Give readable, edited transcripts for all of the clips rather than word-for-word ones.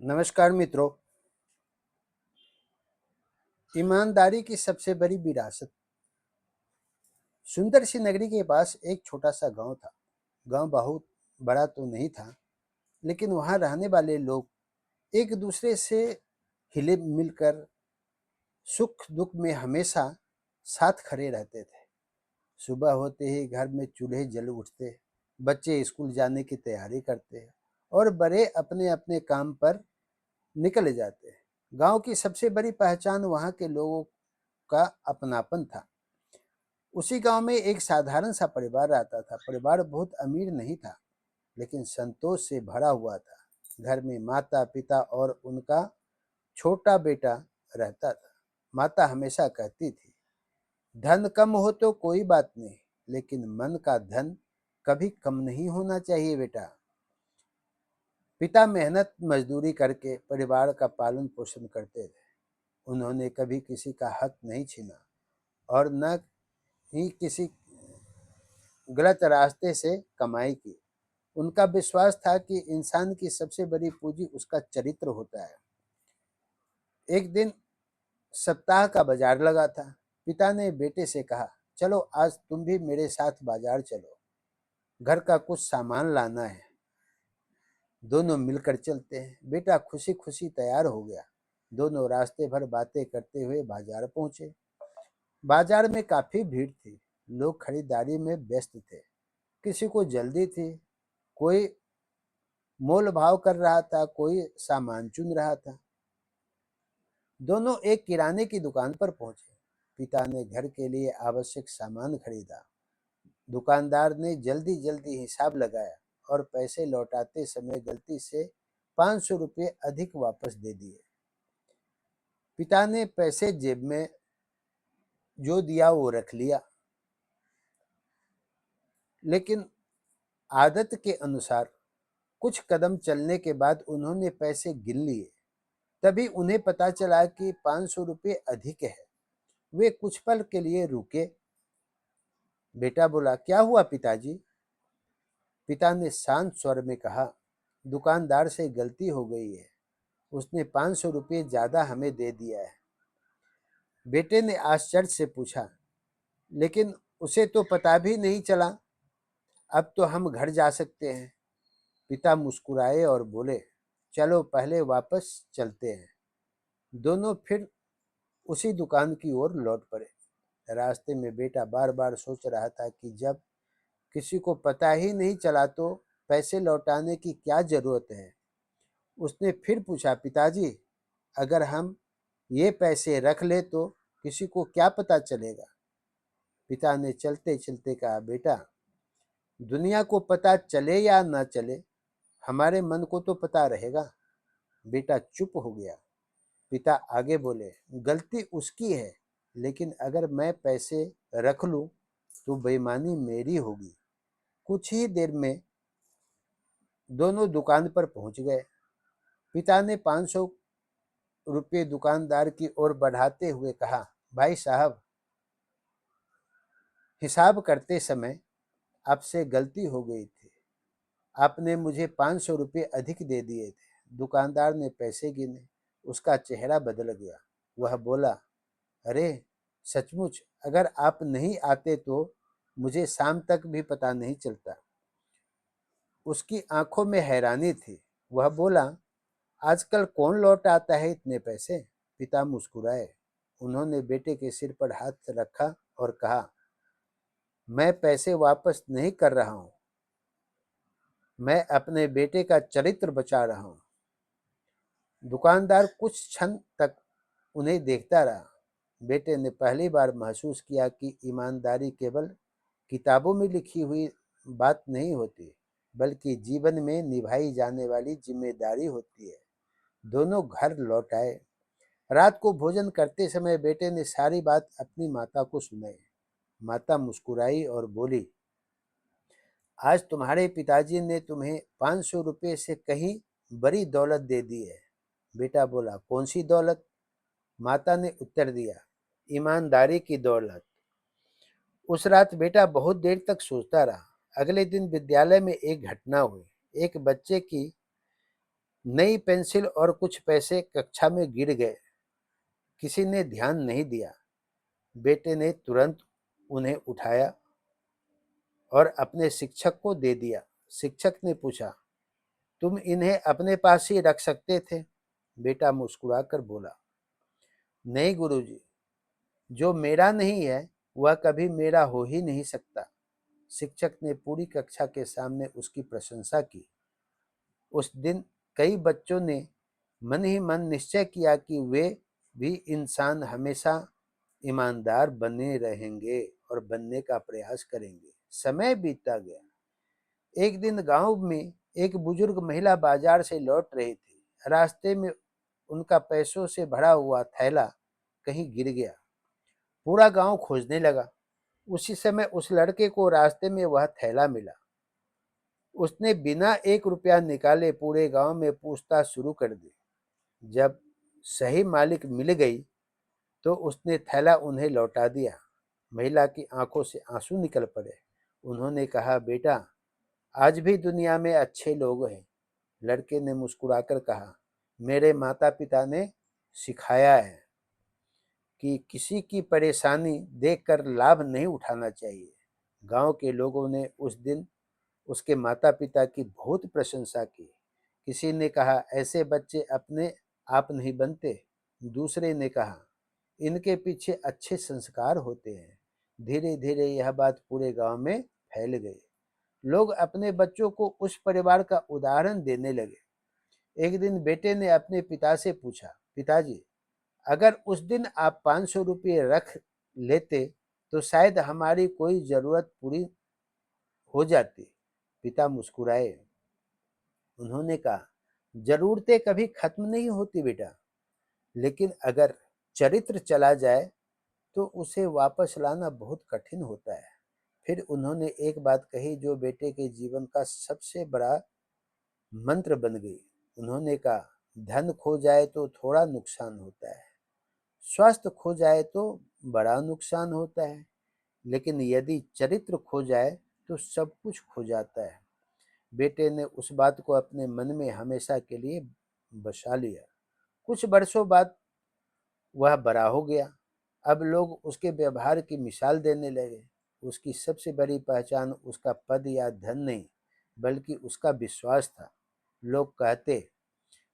नमस्कार मित्रों। ईमानदारी की सबसे बड़ी विरासत। सुंदर सी नगरी के पास एक छोटा सा गांव था। गांव बहुत बड़ा तो नहीं था, लेकिन वहां रहने वाले लोग एक दूसरे से हिले मिलकर सुख दुख में हमेशा साथ खड़े रहते थे। सुबह होते ही घर में चूल्हे जल उठते, बच्चे स्कूल जाने की तैयारी करते और बड़े अपने अपने काम पर निकल जाते। गांव की सबसे बड़ी पहचान वहां के लोगों का अपनापन था। उसी गांव में एक साधारण सा परिवार रहता था। परिवार बहुत अमीर नहीं था, लेकिन संतोष से भरा हुआ था। घर में माता पिता और उनका छोटा बेटा रहता था। माता हमेशा कहती थी, धन कम हो तो कोई बात नहीं, लेकिन मन का धन कभी कम नहीं होना चाहिए बेटा। पिता मेहनत मजदूरी करके परिवार का पालन पोषण करते थे। उन्होंने कभी किसी का हक नहीं छीना और न ही किसी गलत रास्ते से कमाई की। उनका विश्वास था कि इंसान की सबसे बड़ी पूंजी उसका चरित्र होता है। एक दिन सप्ताह का बाजार लगा था। पिता ने बेटे से कहा, चलो आज तुम भी मेरे साथ बाजार चलो, घर का कुछ सामान लाना है। दोनों मिलकर चलते हैं। बेटा खुशी खुशी तैयार हो गया। दोनों रास्ते भर बातें करते हुए बाजार पहुंचे। बाजार में काफी भीड़ थी। लोग खरीदारी में व्यस्त थे। किसी को जल्दी थी, कोई मोल भाव कर रहा था, कोई सामान चुन रहा था। दोनों एक किराने की दुकान पर पहुंचे। पिता ने घर के लिए आवश्यक सामान खरीदा। दुकानदार ने जल्दी जल्दी हिसाब लगाया और पैसे लौटाते समय गलती से 500 रुपये अधिक वापस दे दिए। पिता ने पैसे जेब में जो दिया वो रख लिया, लेकिन आदत के अनुसार कुछ कदम चलने के बाद उन्होंने पैसे गिन लिए। तभी उन्हें पता चला कि 500 रुपये अधिक है। वे कुछ पल के लिए रुके। बेटा बोला, क्या हुआ पिताजी? पिता ने शांत स्वर में कहा, दुकानदार से गलती हो गई है, उसने 500 रुपये ज्यादा हमें दे दिया है। बेटे ने आश्चर्य से पूछा, लेकिन उसे तो पता भी नहीं चला। अब तो हम घर जा सकते हैं। पिता मुस्कुराए और बोले, चलो पहले वापस चलते हैं। दोनों फिर उसी दुकान की ओर लौट पड़े। रास्ते में बेटा बार बार सोच रहा था कि जब किसी को पता ही नहीं चला तो पैसे लौटाने की क्या जरूरत है। उसने फिर पूछा, पिताजी अगर हम ये पैसे रख ले तो किसी को क्या पता चलेगा? पिता ने चलते चलते कहा, बेटा दुनिया को पता चले या ना चले, हमारे मन को तो पता रहेगा। बेटा चुप हो गया। पिता आगे बोले, गलती उसकी है, लेकिन अगर मैं पैसे रख लूं तो बेईमानी मेरी होगी। कुछ ही देर में दोनों दुकान पर पहुंच गए। पिता ने 500 रुपये दुकानदार की ओर बढ़ाते हुए कहा, भाई साहब हिसाब करते समय आपसे गलती हो गई थी। आपने मुझे 500 रुपये अधिक दे दिए थे। दुकानदार ने पैसे गिने। उसका चेहरा बदल गया। वह बोला, अरे सचमुच अगर आप नहीं आते तो मुझे शाम तक भी पता नहीं चलता। उसकी आंखों में हैरानी थी। वह बोला, आजकल कौन लौट आता है इतने पैसे? पिता मुस्कुराए। उन्होंने बेटे के सिर पर हाथ रखा और कहा, मैं पैसे वापस नहीं कर रहा हूं, मैं अपने बेटे का चरित्र बचा रहा हूं। दुकानदार कुछ क्षण तक उन्हें देखता रहा। बेटे ने पहली बार महसूस किया कि ईमानदारी केवल किताबों में लिखी हुई बात नहीं होती, बल्कि जीवन में निभाई जाने वाली जिम्मेदारी होती है। दोनों घर लौट आए। रात को भोजन करते समय बेटे ने सारी बात अपनी माता को सुनाई। माता मुस्कुराई और बोली, आज तुम्हारे पिताजी ने तुम्हें 500 रुपये से कहीं बड़ी दौलत दे दी है। बेटा बोला, कौन सी दौलत? माता ने उत्तर दिया, ईमानदारी की दौलत। उस रात बेटा बहुत देर तक सोचता रहा। अगले दिन विद्यालय में एक घटना हुई। एक बच्चे की नई पेंसिल और कुछ पैसे कक्षा में गिर गए। किसी ने ध्यान नहीं दिया। बेटे ने तुरंत उन्हें उठाया और अपने शिक्षक को दे दिया। शिक्षक ने पूछा, तुम इन्हें अपने पास ही रख सकते थे? बेटा मुस्कुराकर बोला, नहीं गुरुजी, जो मेरा नहीं है वह कभी मेरा हो ही नहीं सकता। शिक्षक ने पूरी कक्षा के सामने उसकी प्रशंसा की। उस दिन कई बच्चों ने मन ही मन निश्चय किया कि वे भी इंसान हमेशा ईमानदार बने रहेंगे और बनने का प्रयास करेंगे। समय बीतता गया। एक दिन गांव में एक बुजुर्ग महिला बाजार से लौट रही थी। रास्ते में उनका पैसों से भरा हुआ थैला कहीं गिर गया। पूरा गांव खोजने लगा। उसी समय उस लड़के को रास्ते में वह थैला मिला। उसने बिना 1 रुपया निकाले पूरे गांव में पूछताछ शुरू कर दी। जब सही मालिक मिल गई तो उसने थैला उन्हें लौटा दिया। महिला की आंखों से आंसू निकल पड़े। उन्होंने कहा, बेटा, आज भी दुनिया में अच्छे लोग हैं। लड़के ने मुस्कुराकर कहा, मेरे माता पिता ने सिखाया है कि किसी की परेशानी देखकर लाभ नहीं उठाना चाहिए। गांव के लोगों ने उस दिन उसके माता पिता की बहुत प्रशंसा की। किसी ने कहा, ऐसे बच्चे अपने आप नहीं बनते। दूसरे ने कहा, इनके पीछे अच्छे संस्कार होते हैं। धीरे धीरे यह बात पूरे गांव में फैल गई। लोग अपने बच्चों को उस परिवार का उदाहरण देने लगे। एक दिन बेटे ने अपने पिता से पूछा, पिताजी, अगर उस दिन आप 500 रुपये रख लेते तो शायद हमारी कोई जरूरत पूरी हो जाती। पिता मुस्कुराए। उन्होंने कहा, जरूरतें कभी खत्म नहीं होती बेटा, लेकिन अगर चरित्र चला जाए तो उसे वापस लाना बहुत कठिन होता है। फिर उन्होंने एक बात कही जो बेटे के जीवन का सबसे बड़ा मंत्र बन गई। उन्होंने कहा, धन खो जाए तो थोड़ा नुकसान होता है, स्वास्थ्य खो जाए तो बड़ा नुकसान होता है, लेकिन यदि चरित्र खो जाए तो सब कुछ खो जाता है। बेटे ने उस बात को अपने मन में हमेशा के लिए बसा लिया। कुछ वर्षों बाद वह बड़ा हो गया। अब लोग उसके व्यवहार की मिसाल देने लगे। उसकी सबसे बड़ी पहचान उसका पद या धन नहीं, बल्कि उसका विश्वास था। लोग कहते,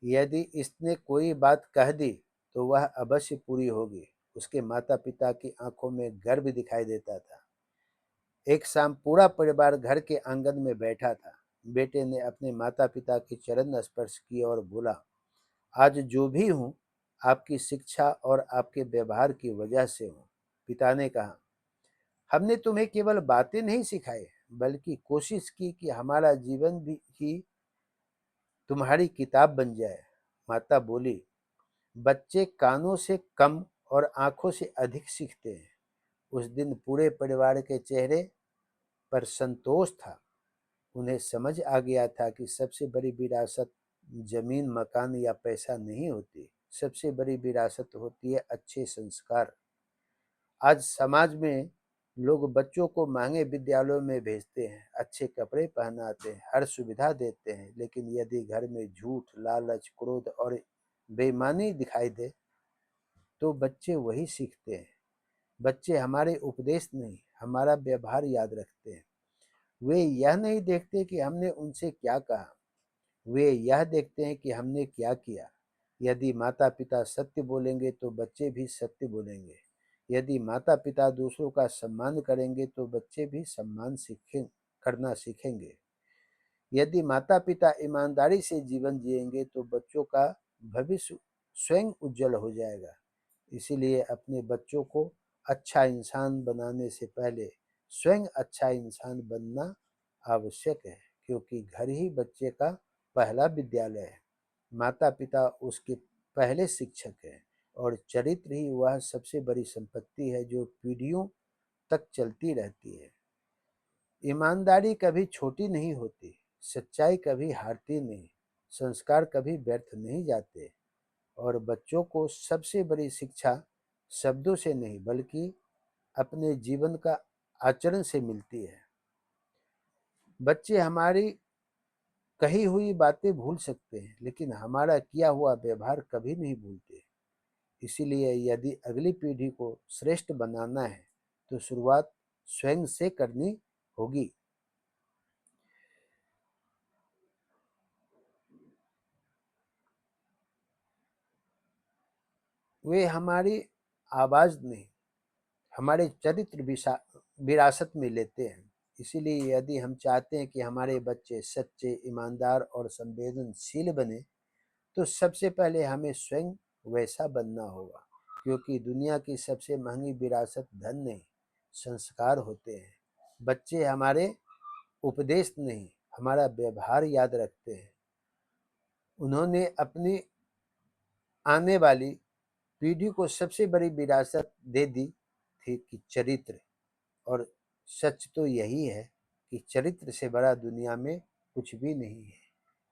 यदि इसने कोई बात कह दी तो वह अवश्य पूरी होगी। उसके माता पिता की आंखों में गर्व दिखाई देता था। एक शाम पूरा परिवार घर के आंगन में बैठा था। बेटे ने अपने माता पिता के चरण स्पर्श किए और बोला, आज जो भी हूँ आपकी शिक्षा और आपके व्यवहार की वजह से हूँ। पिता ने कहा, हमने तुम्हें केवल बातें नहीं सिखाई, बल्कि कोशिश की कि हमारा जीवन भी ही तुम्हारी किताब बन जाए। माता बोली, बच्चे कानों से कम और आंखों से अधिक सीखते हैं। उस दिन पूरे परिवार के चेहरे पर संतोष था। उन्हें समझ आ गया था कि सबसे बड़ी विरासत जमीन, मकान या पैसा नहीं होती। सबसे बड़ी विरासत होती है अच्छे संस्कार। आज समाज में लोग बच्चों को महंगे विद्यालयों में भेजते हैं, अच्छे कपड़े पहनाते हैं, हर सुविधा देते हैं, लेकिन यदि घर में झूठ, लालच, क्रोध और बेईमानी दिखाई दे तो बच्चे वही सीखते हैं। बच्चे हमारे उपदेश नहीं, हमारा व्यवहार याद रखते हैं। वे यह नहीं देखते कि हमने उनसे क्या कहा, वे यह देखते हैं कि हमने क्या किया। यदि माता पिता सत्य बोलेंगे तो बच्चे भी सत्य बोलेंगे। यदि माता पिता दूसरों का सम्मान करेंगे तो बच्चे भी सम्मान करना सीखेंगे। यदि माता पिता ईमानदारी से जीवन जिएंगे तो बच्चों का भविष्य स्वयं उज्जवल हो जाएगा। इसीलिए अपने बच्चों को अच्छा इंसान बनाने से पहले स्वयं अच्छा इंसान बनना आवश्यक है, क्योंकि घर ही बच्चे का पहला विद्यालय है। माता पिता उसके पहले शिक्षक हैं और चरित्र ही वह सबसे बड़ी संपत्ति है जो पीढ़ियों तक चलती रहती है। ईमानदारी कभी छोटी नहीं होती, सच्चाई कभी हारती नहीं, संस्कार कभी व्यर्थ नहीं जाते। और बच्चों को सबसे बड़ी शिक्षा शब्दों से नहीं, बल्कि अपने जीवन का आचरण से मिलती है। बच्चे हमारी कही हुई बातें भूल सकते हैं, लेकिन हमारा किया हुआ व्यवहार कभी नहीं भूलते। इसीलिए यदि अगली पीढ़ी को श्रेष्ठ बनाना है, तो शुरुआत स्वयं से करनी होगी। वे हमारी आवाज़ नहीं, हमारे चरित्र विरासत में लेते हैं। इसीलिए यदि हम चाहते हैं कि हमारे बच्चे सच्चे, ईमानदार और संवेदनशील बने, तो सबसे पहले हमें स्वयं वैसा बनना होगा, क्योंकि दुनिया की सबसे महंगी विरासत धन नहीं, संस्कार होते हैं। बच्चे हमारे उपदेश नहीं, हमारा व्यवहार याद रखते हैं। उन्होंने अपनी आने वाली पीढ़ी को सबसे बड़ी विरासत दे दी थी कि चरित्र। और सच तो यही है कि चरित्र से बड़ा दुनिया में कुछ भी नहीं है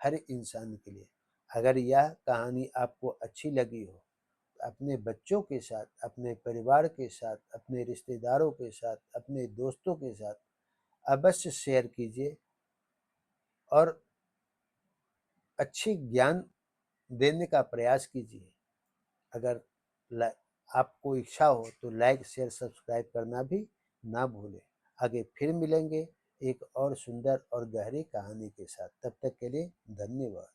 हर इंसान के लिए। अगर यह कहानी आपको अच्छी लगी हो, तो अपने बच्चों के साथ, अपने परिवार के साथ, अपने रिश्तेदारों के साथ, अपने दोस्तों के साथ अवश्य शेयर कीजिए और अच्छी ज्ञान देने का प्रयास कीजिए। अगर आपको इच्छा हो तो लाइक, शेयर, सब्सक्राइब करना भी ना भूलें। आगे फिर मिलेंगे एक और सुंदर और गहरी कहानी के साथ। तब तक के लिए धन्यवाद।